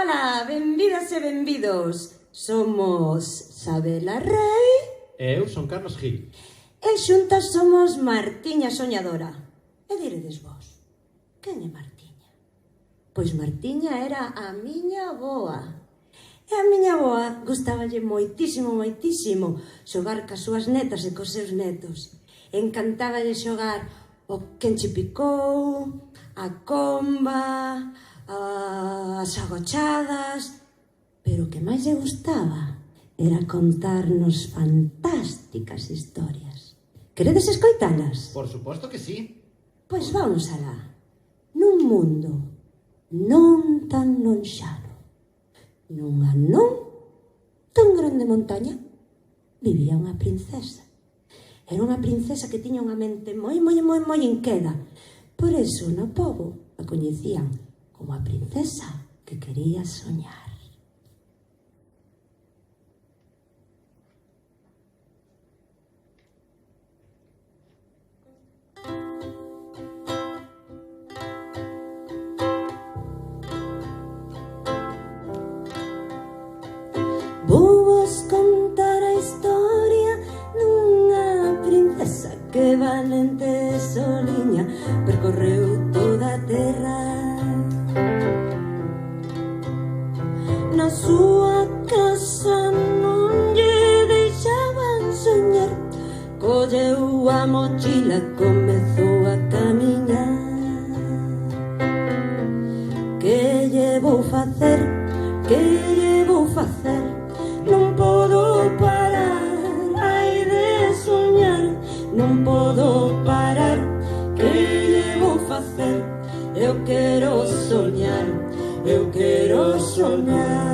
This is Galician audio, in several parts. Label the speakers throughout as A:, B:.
A: Ola, benvidas e benvidos. Somos Sabela Rei
B: E eu son Carlos Gil.
A: e xuntas somos Martiña Soñadora. E diredes vos, quen é Martiña? Pois Martiña era a miña avoa. E a miña avoa gustaballe moitísimo, moitísimo xogar cas súas netas e cos seus netos. Encantáballe xogar o quen che picou, a comba, as agochadas, pero o que máis lle gustaba era contarnos fantásticas historias. Queredes escoitalas?
B: Por suposto que sí.
A: Pois vamos alá. Nun mundo non tan lonxano, nunha non tan grande montaña, vivía unha princesa. Era unha princesa que tiña unha mente moi inqueda. Por eso no pobo a coñecían como a princesa que quería soñar. Vou-vos contar a historia dunha princesa que valente e soliña percorreu toda a terra. Na súa casa non lle deixaban soñar, colleu a mochila e comezou a camiñar. Que lle vou facer? Que lle vou facer? Non podo parar, hai de soñar. Non podo parar, que lle vou facer? Eu quero soñar, eu quero soñar.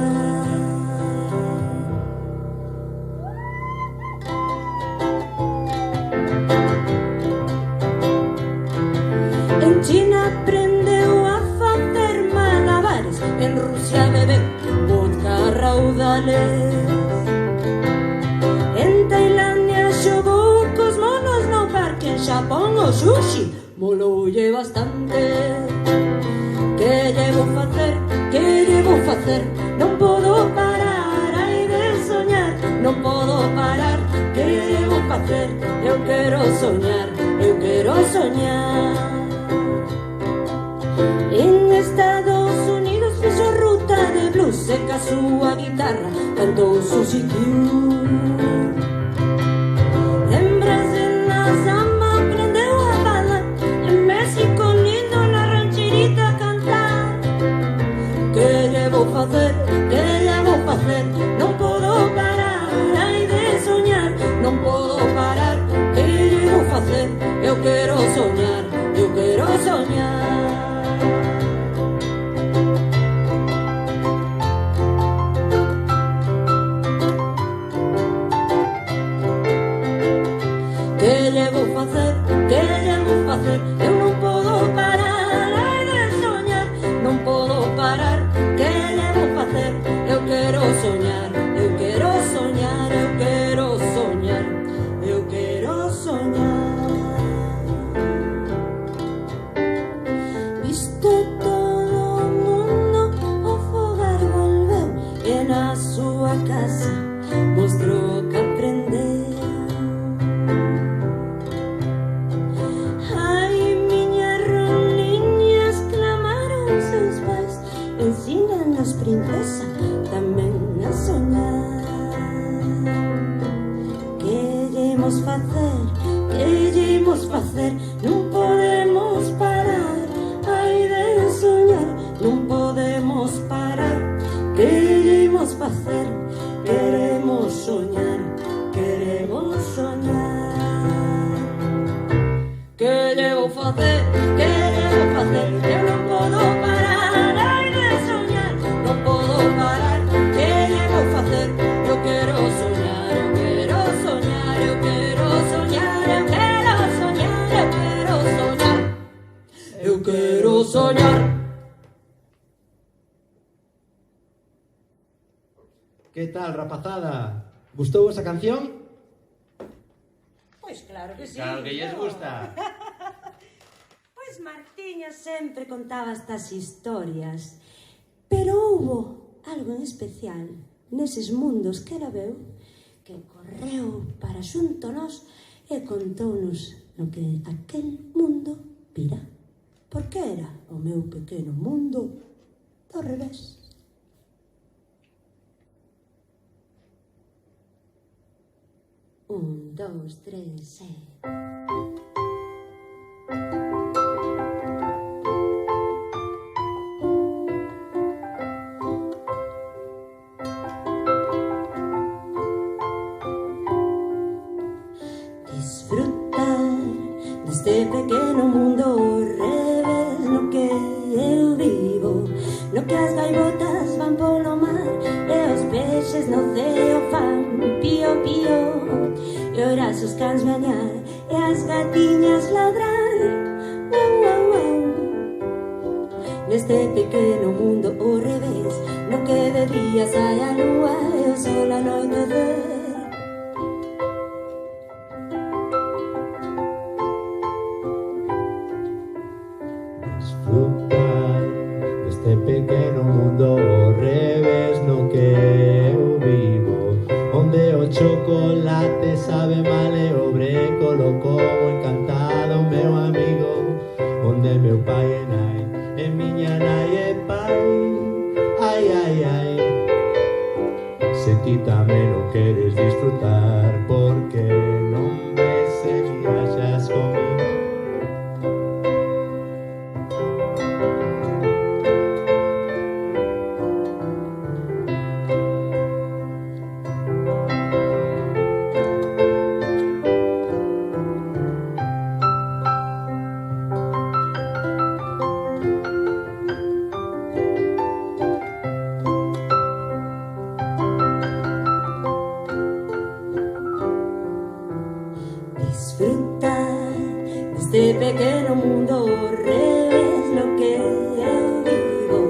A: En China aprendeu a facer malabares, en Rusia bebe vodka a raudales. En Tailandia xogou cos monos no parque, en Xapón o sushi moloulle bastante. Que lle vou facer? Que lle vou facer? Non podo parar, hai de soñar. Non podo parar, que lle vou facer? Eu quero soñar, eu quero soñar. En Estados Unidos fixo ruta de blues e ca súa guitarra cantou Suzy Q. En Brasil na samba aprendeu a bala, en México lindo na rancherita cantar. Que lle vou facer? Que lle vou facer? Non podo parar, hai de soñar. Non podo parar, que lle vou facer? Eu quero soñar, eu quero soñar. Que lle vou facer? Que lle vou facer? Eu non podo parar, hai de soñar. Non podo parar, que lle vou facer? Eu quero soñar, eu quero soñar, eu quero soñar, eu quero soñar. Visto todo o mundo, o fogar volveu e na súa casa mostrou que aprendeu. Ensínanos, princesa, tamén a soñar. Queremos facer, queremos facer, non podemos parar, hai de soñar. Non podemos parar, queremos facer, queremos soñar, queremos soñar. Que lle vou facer? Que lle vou facer? Eu non podo parar, hai de soñar. Non podo parar, que lle vou facer? Eu quero soñar, eu quero soñar, eu quero soñar, eu quero soñar, eu quero soñar, eu quero soñar.
B: Que tal, rapazada? Gustou esa canción?
A: Pois claro que sí.
B: Claro que lles gusta.
A: Pois Martiña sempre contaba estas historias Pero houbo algo en especial neses mundos que ela veu, que correu para xunto nós e contounos no que aquel mundo vira, porque era o meu pequeno mundo do revés. Un, dos, tres, Disfrutar deste pequeno mundo ao revés no que eu vivo, no que as gaivotas van polo mar e os peixes no ceo fan pío pío, e oirás os cans bañar e as gatiñas ladrar, uau, uau, uau. Neste pequeno mundo ao revés, no que de día sai a lúa e o sol anoitecer.
B: Disfrutar deste pequeno mundo ao revés no que eu vivo, onde o chocolate sabe mal e o brécolo como encantado meu amigo, onde meu pai e nai e miña nai e pai, ai, ai, ai. Se ti tamén o queres disfrutar, porque non ves se viaxas comigo.
A: Disfrutar deste pequeno mundo ao revés no que eu vivo,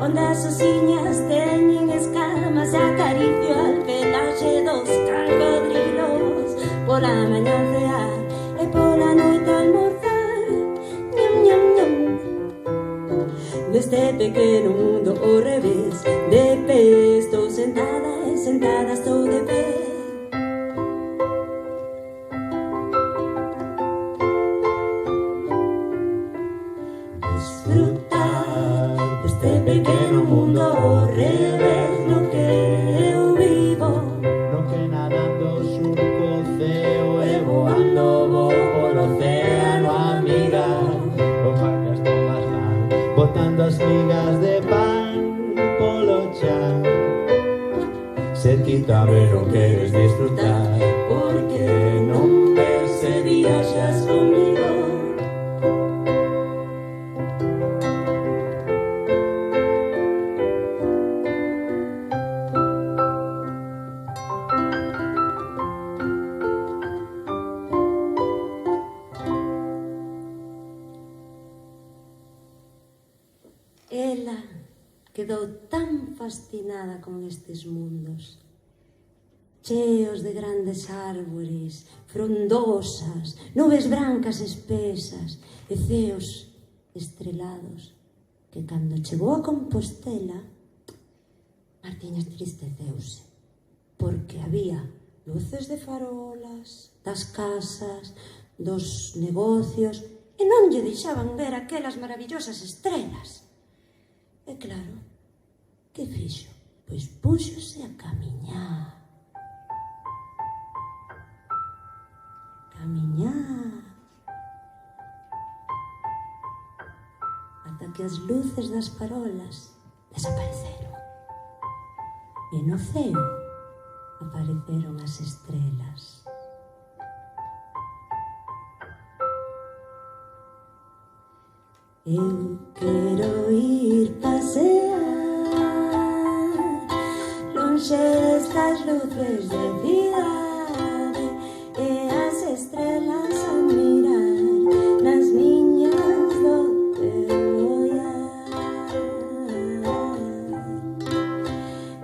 A: onde as osiñas teñen escamas, acaricio al pelaxe dos cocodrilos, pola mañá cear e pola noite almorzar, ñam, ñam, ñam. Neste pequeno mundo ao revés, de pé estou sentada e sentada estou de pé. Disfrutar deste pequeno mundo ao revés no que eu vivo,
B: No que nadando surco o ceo e voando vou polo océano, amiga. O barcas tomas van botando as migas de pan polo chan. Se ti tamén non queres disfrutar, porque non ves se viaxas comigo.
A: Ela quedou tan fascinada con estes mundos, cheos de grandes árbores, frondosas, nubes brancas espesas e ceos estrelados, que cando chegou a Compostela, Martiña tristeceuse, porque había luces de farolas, das casas, dos negocios, e non lle deixaban ver aquelas maravillosas estrelas. E claro, que fixo? Pois púxose a camiñar. Ata que as luces das farolas desapareceron. E no ceo apareceron as estrelas. Eu quero ir pasear lonxe destas luces de cidade e as estrelas a mirar nas miñas do teu ollar.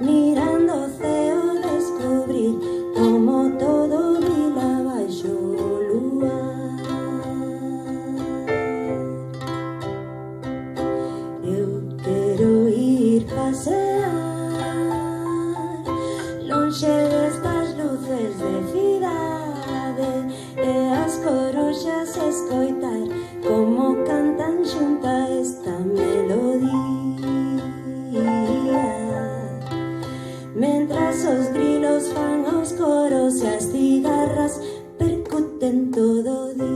A: Mirando o ceo descubrir como todo brila baixo o luar. Eu quero ir escoitar como cantan xunta esta melodía, mentras os grilos fan os coros e as cigarras percuten todo o día.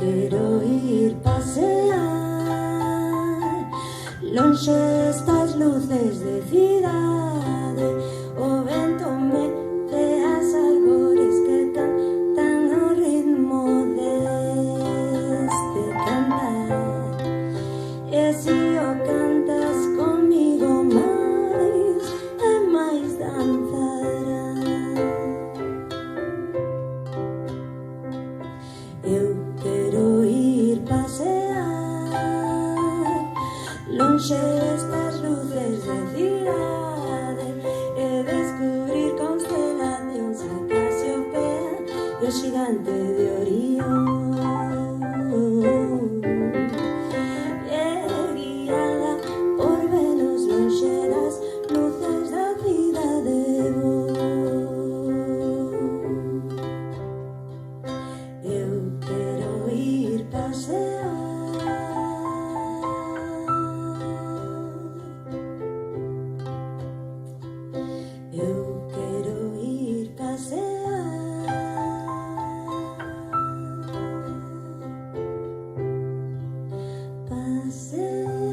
A: Quero ir pasear lonxe estas luces de cidade, o vento mece as arbores que cantan ao ritmo deste cantar, e se o cantas comigo máis e máis danzarás. Eu quero ir pasear lonxe estas luces de cidade e descubrir constelacións a Casiopea e o xigante de Orión, e guiada por Venus lonxe das luces da cidade vou. Eu quero ir pasear. Eu quero ir pasear. Pasear.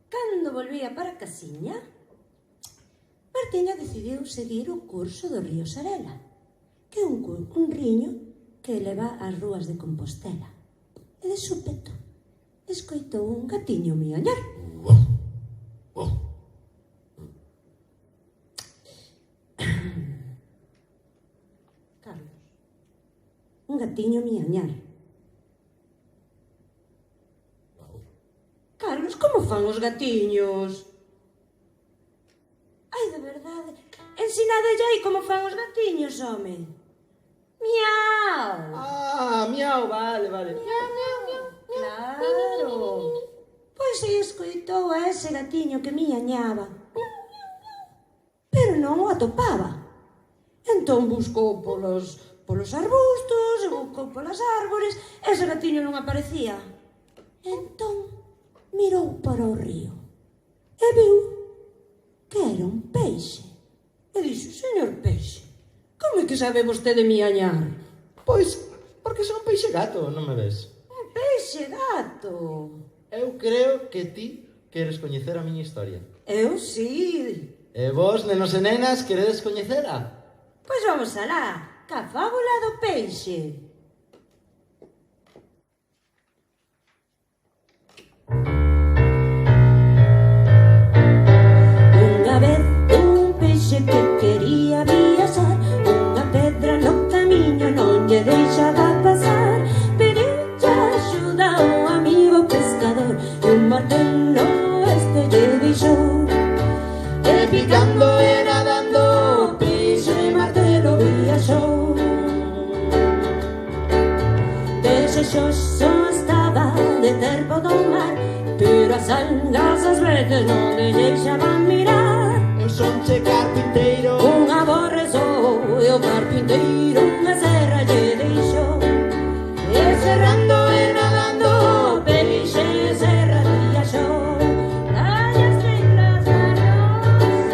A: Cando volvía para casiña, Martiña decidiu seguir o curso do río Sarela, que é un riño que leva ás rúas de Compostela. E de súpeto escoitou un gatiño miañar. Carlos, un gatiño miañar. Carlos, como fan os gatiños? Ai, de verdade, ensinadelle aí como fan os gatiños, home. Miau!
B: Ah, miau, vale.
A: Claro. Pois aí escoitou a ese gatiño que miañaba, pero non o atopaba. Entón buscou polos arbustos e buscou polas árbores, e ese gatiño non aparecía. Entón mirou para o río e viu que era un peixe. E dixo: señor peixe, como é que sabe vostede miañar?
B: Pois, porque son peixe gato, non me ves?
A: Un peixe gato.
B: Eu creo que ti queres coñecer a miña historia.
A: Eu sí.
B: E vos, nenos e nenas, queredes coñecela?
A: Pois vamos alá, ca fábula do peixe. Unha vez un peixe que quería viaxar, unha pedra no camiño non lle deixaba pasar. Pediulle axuda a un amigo pescador e un martelo este lle deixou. E picando e nadando o peixe martelo viaxou. Desexoso estaba de ter podo mar, pero as algas ás veces non lle deixaban mirar.
B: Eu son che carpinteiro.
A: Unha borrezou e o carpinteiro unha serra lle deixou. E serrando e nadando o peixe serra viaxou. Ai, as lindas manos.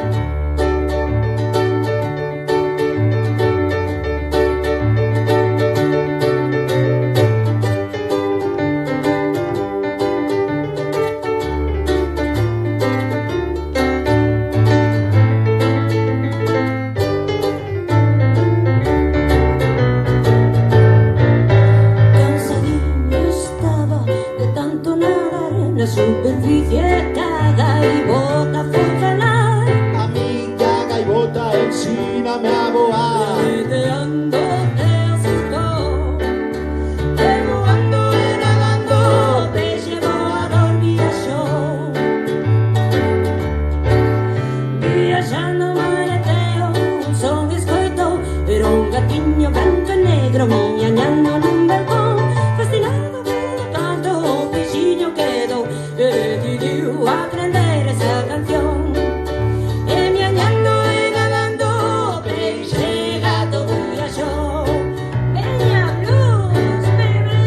A: na superficie cada gaivota foi falar.
B: Amiga gaivota, ensíname a voar.
A: Aleteando te asustó, e voando e nadando peixe voador viaxou. Viaxando no aleteo un son escoitou, era un gatiño branco e negro miañando nun balcón. Fascinado polo canto o peixiño quedou e decidiu aprender esa canción. E miañando e nadando peixe gato viaxou. Veña blues, baby.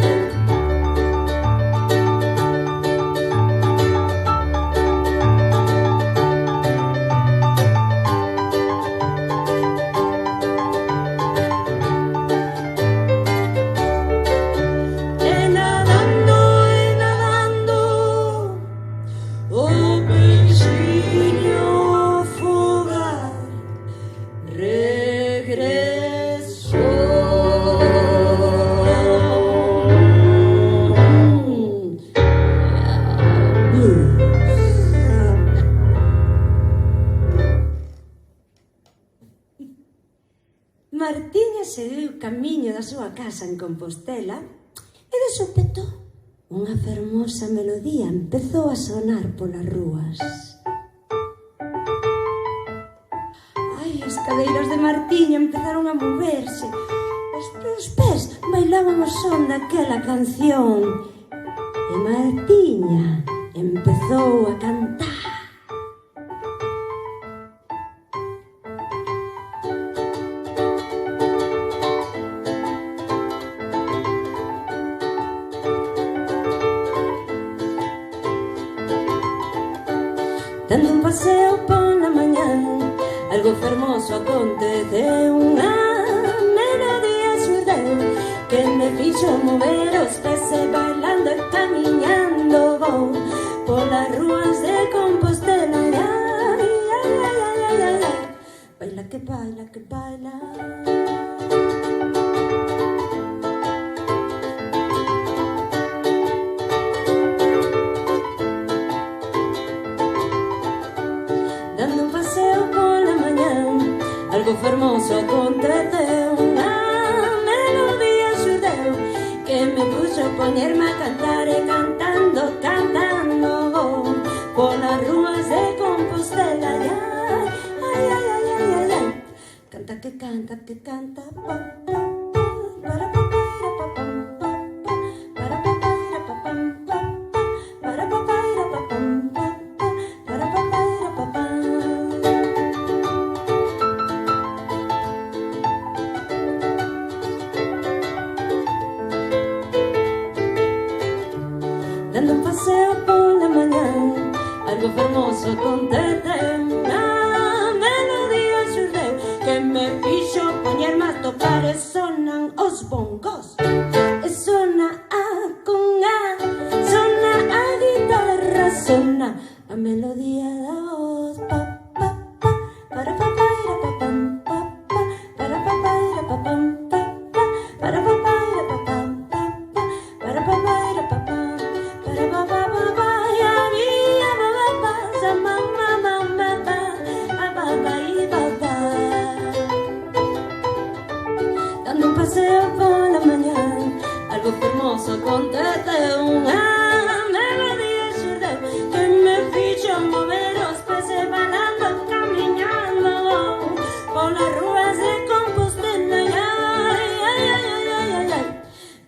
A: E nadando, o peixiño fogar regresou. Martiña seguiu o camiño da súa casa en Compostela e de súpeto unha fermosa melodía empezou a sonar polas rúas. Ai, as cadeiras de Martiña empezaron a moverse, os teus pés bailaban o son daquela canción e Martiña empezou a cantar. Dando un paseo pola mañán, algo fermoso aconteceu. Unha melodía xurdeu que me fixo mover os pés e bailando e camiñando vou polas rúas de Compostela. Ai, ai, ai, ai, ai, ai, ai. Baila que baila, que baila. Dando un paseo pola mañán, algo fermoso aconteceu. Unha melodía xurdeu que me puxo a poñerme a cantar e cantando, cantando vou polas rúas de Compostela. Ai, ai, ai, ai, ai, ai. Canta que canta, que canta, pa, pa, pa, para pa, para pa, pam, pa, pa, para pa, para pa, pam, pa, pa, para pa, para pa, pam, pa, pa, para pa, para pa, pam. Dando un paseo pola mañán, algo fermoso aconteceu. Unha melodía xurdeu que me fixo poñerme a tocar e sonan os bongos. E sona a conga, sona a guitarra, sona a melodía da voz. Pa, pa, pa, para pa, para pa, pam, pa, pa, para pa, para pa, pam, pa, pa, para pa, para pa, pam, pa, pa, para pa, para pa, pam, para pa, pa, pa, pa, ya, ya, ba, ba, ba, sa, ma, ma, ma, ma, ba, a, ba, ba, i, ba, ba. Dando un paseo pola mañán, algo fermoso aconteceu. Unha melodía xurdeu que me fixo mover os pés e bailando, camiñando polas rúas de Compostela. Ai, ai, ai, ai, ai, ai, ai.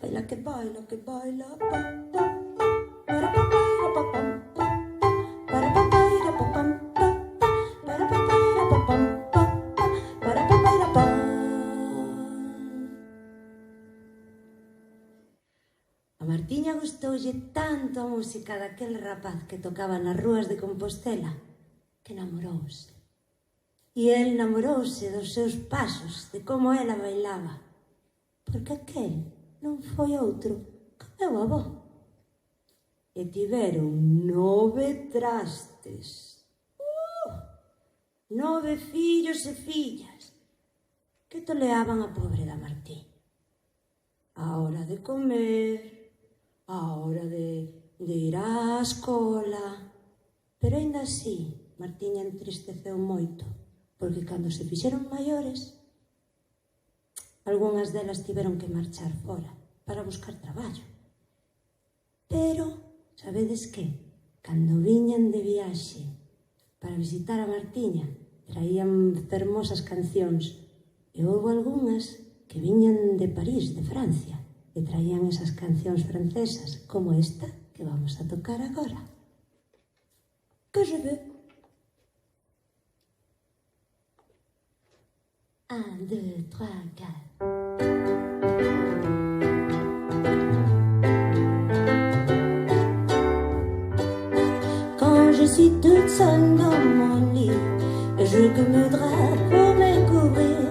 A: Baila que baila, que baila, pa, pa, pa, para pa, para pa, pam, pa, pa, para pa, para pa, pam, pa, pa, para pa, para pa, pam, pa, pa, para pa, para pa. A Martiña gustoulle tanto a música daquel rapaz que tocaba nas rúas de Compostela que namorouse. E el namorouse dos seus pasos, de como ela bailaba. Porque aquel non foi outro que meu avó. E tiveron 9 trastes. 9 fillos e fillas que toleaban a pobre da Martiña. A hora de comer, a hora de de ir á escola. Pero aínda así, Martiña entristeceu moito, porque cando se fixeron maiores, algunhas delas tiveron que marchar fora para buscar traballo. Pero, sabedes que, cando viñan de viaxe para visitar a Martiña, traían fermosas cancións, e houve algunhas que viñan de París, de Francia, e traían esas cancións francesas, como esta que vamos a tocar agora. Que je veux. 1, 2, 3, 4. Quand je suis toute seule dans mon lit, je que me drap pour me couvrir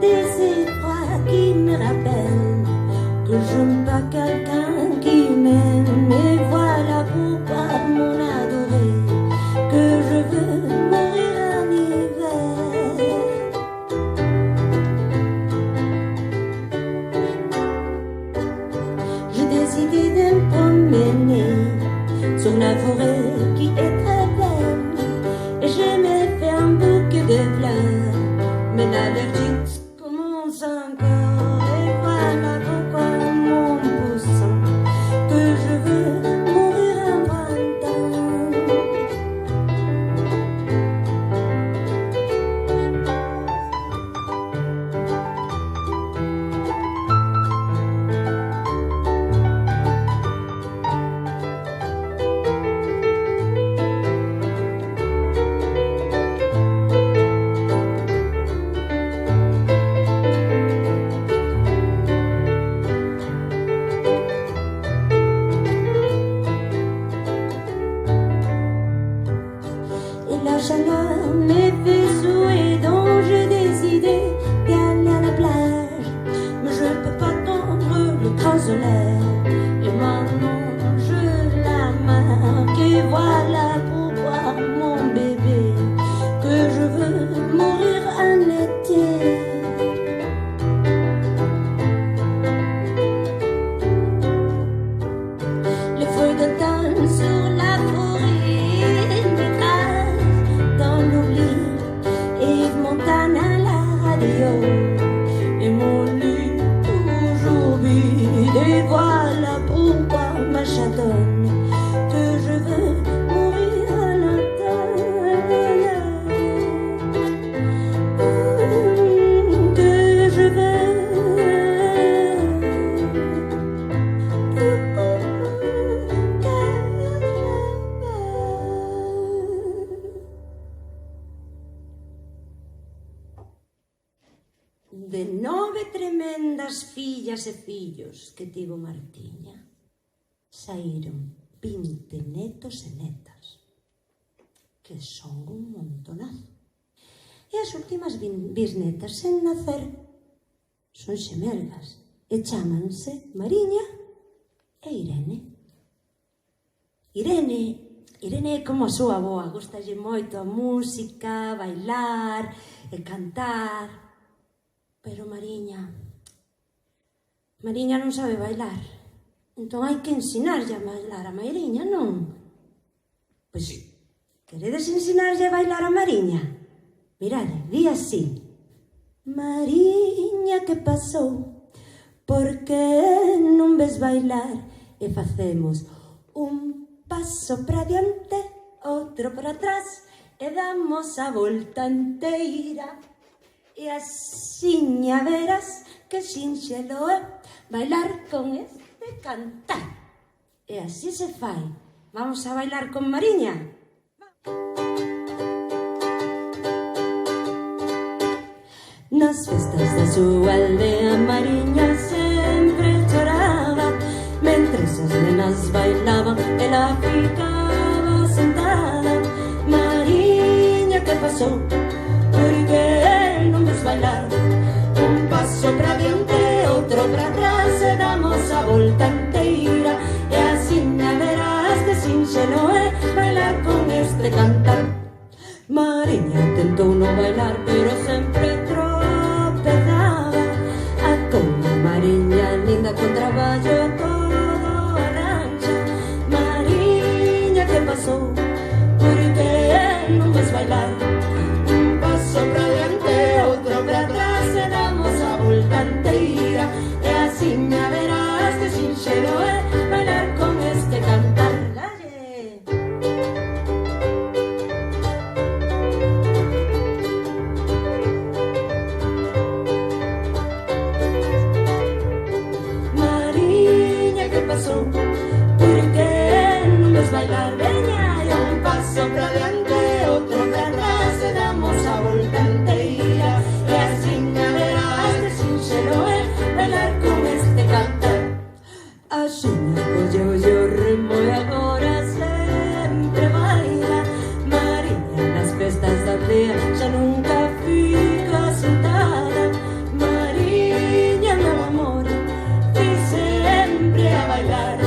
A: des effrois qui me rappellent que je n'aime pas quelqu'un qui m'aime. Et voilà pourquoi, mon adoré, que je veux mourir en hiver. J'ai décidé de me promener sur la forêt qui est très belle, et je me fais un bouquet de fleurs, mais l'allergie commence encore. Et voilà pourquoi, mon poussin, que je veux mourir en printemps. Et la chaleur me fait souhaiter, donc j'ai décidé d'aller à la plage. Mais je peux pas attendre le grand soleil, et maintenant je la marque. Et voilà pourquoi, mon bébé, que je veux mourir en été. Les feuilles d'automne sur la forêt m'écrasent dans l'oubli, et Yves Montand à la radio, et mon lit toujours vide. Et voilà pourquoi, ma chatonne, que je veux mourir en automne. Que je veux. De 9 tremendas fillas e fillos que tivo Martiña, saíron 20 netos e netas, que son un montonazo. E as últimas bisnetas en nacer son xemelgas e chámanse Mariña e Irene. Irene é como a súa avoa, gustalle moito a música, bailar e cantar. Pero Mariña non sabe bailar. Entón hai que ensinarlle a bailar a Mariña, non? Pois, queredes ensinarlle a bailar a Mariña? Mirade, di así: Mariña, que pasou? Por que non ves bailar? E facemos un paso para diante, outro para atrás, e damos a volta enteira. E axiña verás que sinxelo é bailar con este cantar. E así se fai. Vamos a bailar con Mariña? Nas festas da súa aldea, Mariña sempre choraba. Mentres as nenas bailaban, ela ficaba sentada. Mariña, que pasou? Porque non ves bailar? Un paso para diante, outro para atrás, e damos a volta enteira. E así verás que sinxelo é bailar con este cantar. Mariña tentou non bailar, pero sempre tropezaba. A como Mariña linda con traballo todo arranxa. bailar, veña, e un paso para diante, outro para atrás, e damos a volta inteira, e así me verás que sinxelo é bailar con este cantar. A xiña colleu o ritmo e agora sempre baila. Mariña nas festas da aldea xa nunca fica sentada. Mariña, meu amor, ti sempre a bailar.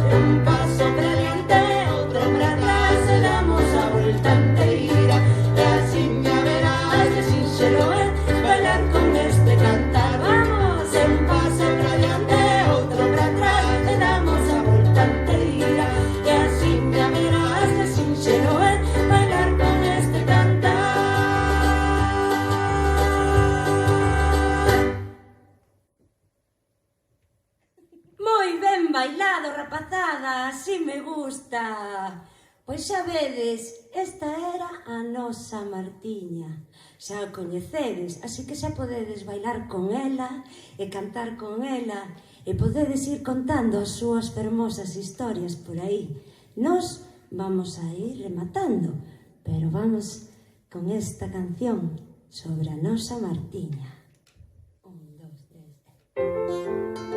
A: Un paso para diante, outro para atrás, e damos a volta inteira, e así me verás que sinxelo é bailar con este cantar. Vamos, un paso para diante, outro para atrás, e damos a volta inteira, e así me verás que sinxelo é bailar con este cantar. Moi ben bailado, rapazada, así me gusta. Pois xa vedes, esta era a nosa Martiña. Xa a coñecedes, así que xa podedes bailar con ela e cantar con ela e podedes ir contando as súas fermosas historias por aí. Nos vamos a ir rematando, pero vamos con esta canción sobre a nosa Martiña. 1, 2, 3...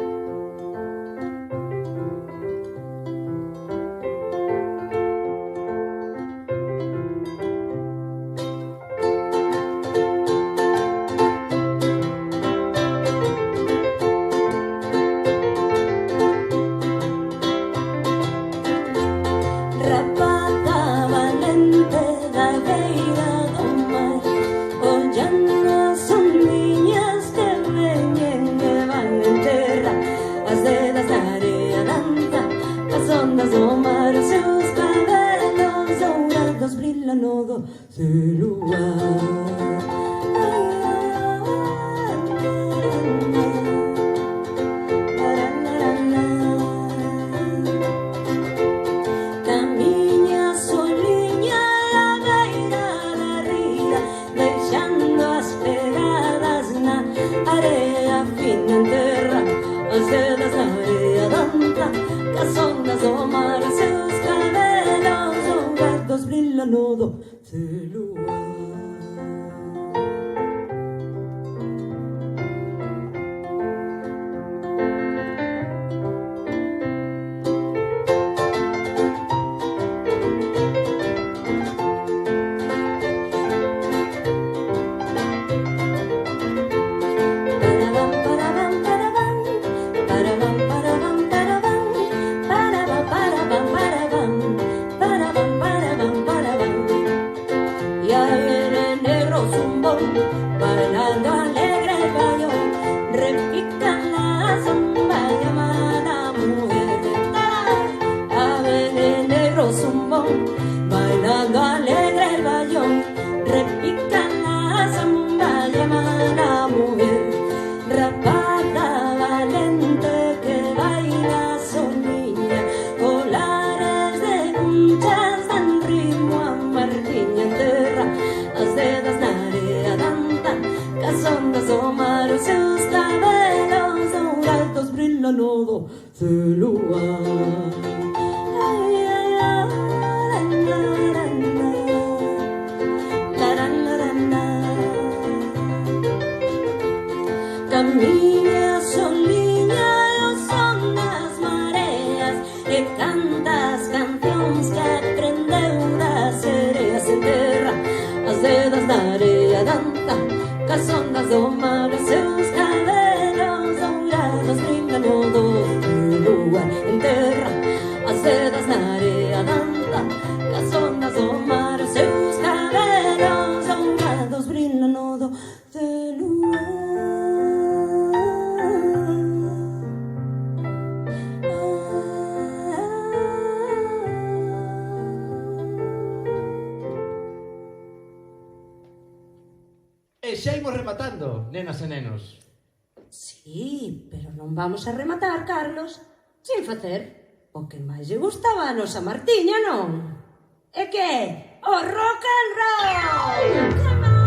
A: Rapaza valente da beira do mar, ollando as ondiñas que veñen e van en terra, as dedas na area danza, as ondas do mar, os seus cabelos dourados brillan no doce luar. As ondas do mar, seus cabelos dourados brillan no doce luar. Bailando alegre el bayón, repican la zumba llamada mujer. Ave de negro zumbón, bailando alegre el bayón, repican la zumba llamada mujer. Rapaza valente que baila solilla, colares de conchas dan ritmo a Martiña en terra, as dedas na area danta, as ondas do mar, os seus cabelos dourados brillan no doce luar. Ai, ai, ai, camiña soliña e o son das mareas, e canta as cancións que aprendeu das sereas en terra, as dedas na area danta, cas ondas do mar, os seus cabelos dourados brillan no doce luar. En terra, as dedas na area danta, cas ondas do mar, os seus cabelos dourados brillan no doce luar.
B: E xa imos rematando, nenas e nenos.
A: Sí, pero non vamos a rematar, Carlos, sin facer o que máis lle gustaba a nosa Martiña, non? E que é o rock and roll! Come on!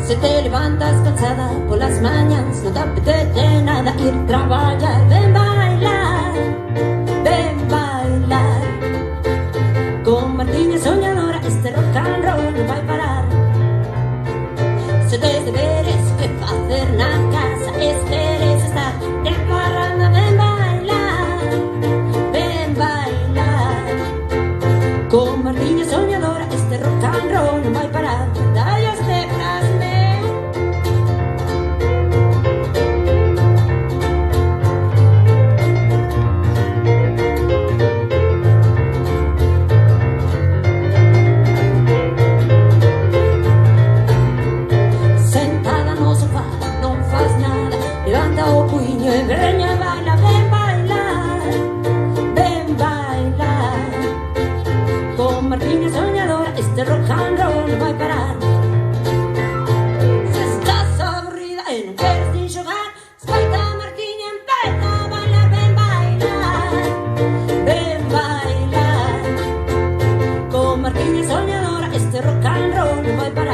A: Se te levantas cansada por las mañanas, no te apetece nada ir a trabajar. Ven bailar, ven bailar. Con Martiña soñadora, este rock and roll no va a parar. Se te deberes que hacer na casa, esperes estar de parranda. Ven bailar, ven bailar. Con Martiña soñadora, este rock and roll no va a parar. Dios te plasme. Sentada no sofá, non faz nada, levanta o puño e greña baila. Ven bailar, ven bailar. Con Martiña soñadora, este rock and roll non vai parar. Se estás aburrida e non queres nin xogar, escoita a Martiña, empeza a bailar. Ven bailar, ven bailar. Con Martiña soñadora, este rock and roll non vai parar.